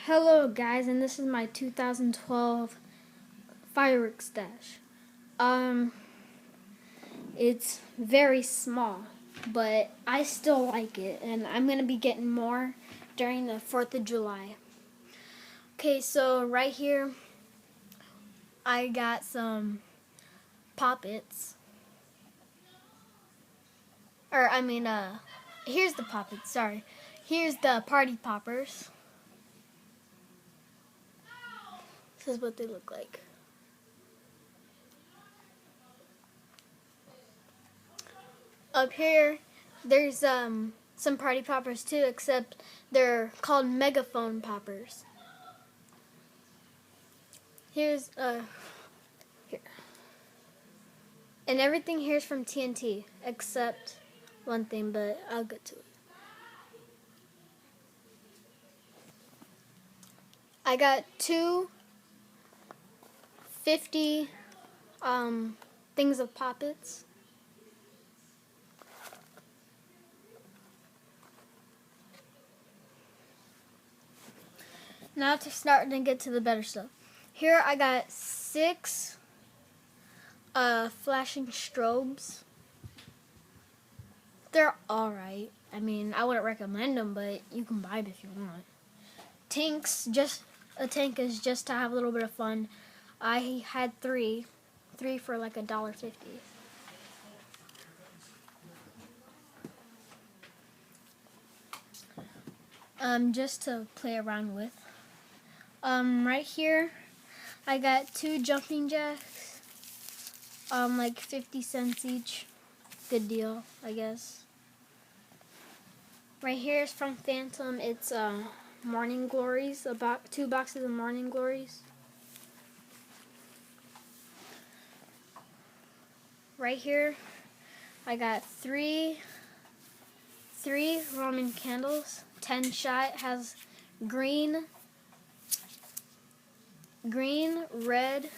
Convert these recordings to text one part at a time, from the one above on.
Hello guys, and this is my 2012 firework stash. It's very small, but I still like it, and I'm going to be getting more during the 4th of July. Okay, so right here, I got some poppets. Here's the poppets, sorry. Here's the party poppers. This is what they look like. Up here, there's some party poppers too, except they're called megaphone poppers. Here's here. And everything here's from TNT, except one thing, but I'll get to it. I got two 50 things of poppets. Now to start and get to the better stuff. Here I got 6 flashing strobes. They're alright. I mean, I wouldn't recommend them, but you can buy them if you want. Tanks, a tank is just to have a little bit of fun. I had 3 for like $1.50. Just to play around with. Right here, I got 2 jumping jacks, like 50 cents each. Good deal, I guess. Right here is from Phantom. It's Morning Glories, about 2 boxes of Morning Glories. Right here, I got 3 Roman candles. 10 shot, has green, red,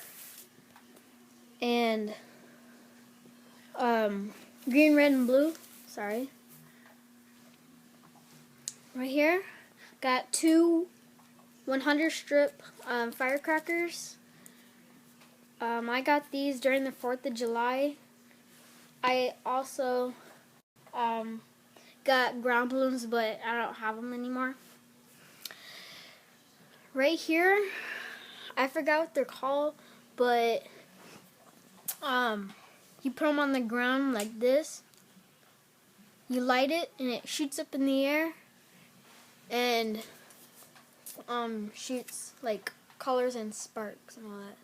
and green, red, and blue. Sorry. Right here, got 2 100 strip firecrackers. I got these during the 4th of July. I also got ground balloons, but I don't have them anymore. Right here, I forgot what they're called, but you put them on the ground like this. You light it, and it shoots up in the air, and shoots like colors and sparks and all that.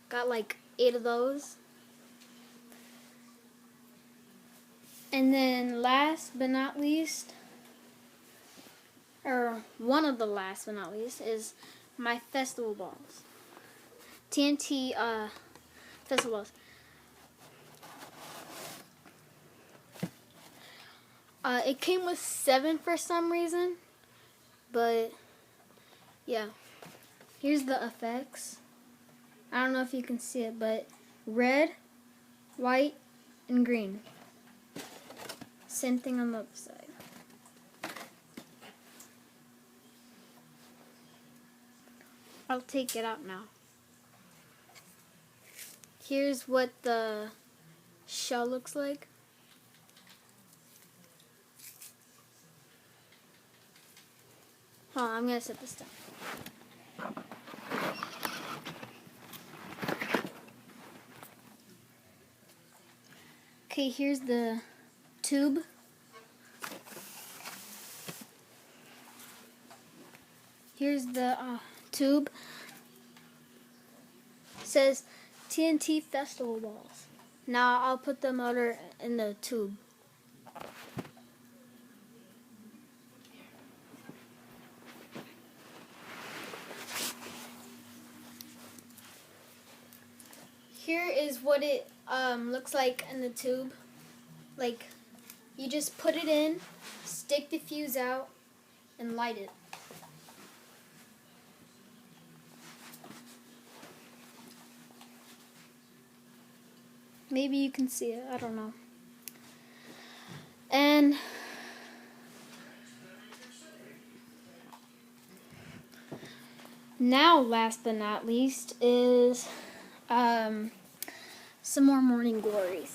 Got like 8 of those. And then last but not least, or one of the last but not least, is my festival balls. TNT festival balls. It came with 7 for some reason, but yeah. Here's the effects. I don't know if you can see it, but red, white, and green. Same thing on the other side. I'll take it out now. Here's what the shell looks like. Hold on, I'm gonna set this down. Okay, here's the tube. Here's the tube. It says TNT festival balls. Now I'll put the motor in the tube. Here is what it looks like in the tube. Like, you just put it in, stick the fuse out, and light it. Maybe you can see it, I don't know. And Now, last but not least, is some more morning glories.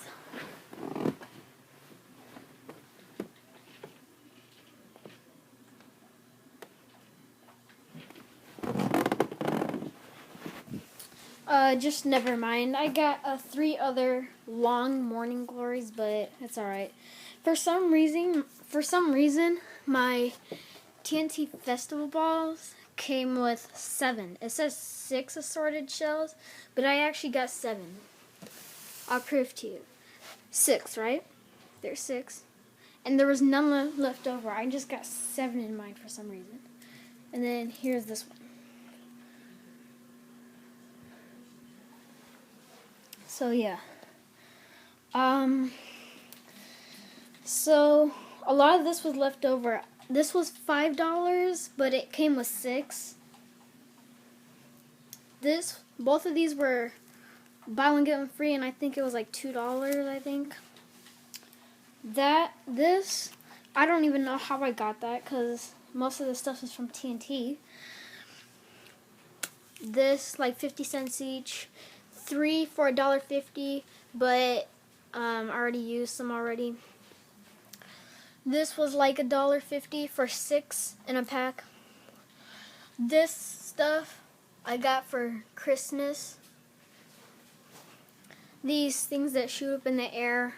Just never mind. I got 3 other long morning glories, but it's alright. For some reason, my TNT festival balls came with 7. It says 6 assorted shells, but I actually got 7. I'll prove to you. 6, right? There's 6. And there was none left over. I just got 7 in mine for some reason. And then here's this one. So yeah. So a lot of this was left over. This was $5, but it came with 6. Both of these were buy one get one free, and I think it was like $2, I think. This, I don't even know how I got that, because most of the stuff is from TNT. This, like 50 cents each. 3 for $1.50, but I already used some already. This was like $1.50 for 6 in a pack. This stuff I got for Christmas. These things that shoot up in the air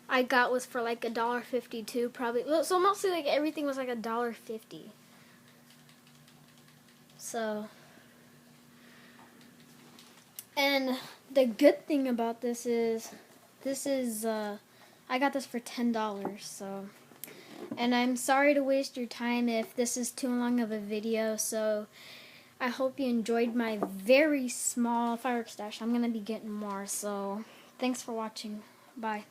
I got was for like $1.50 too, probably. So mostly like everything was like $1.50. So, and the good thing about this is I got this for $10, so, and I'm sorry to waste your time if this is too long of a video, so I hope you enjoyed my very small fireworks stash. I'm going to be getting more, so thanks for watching. Bye.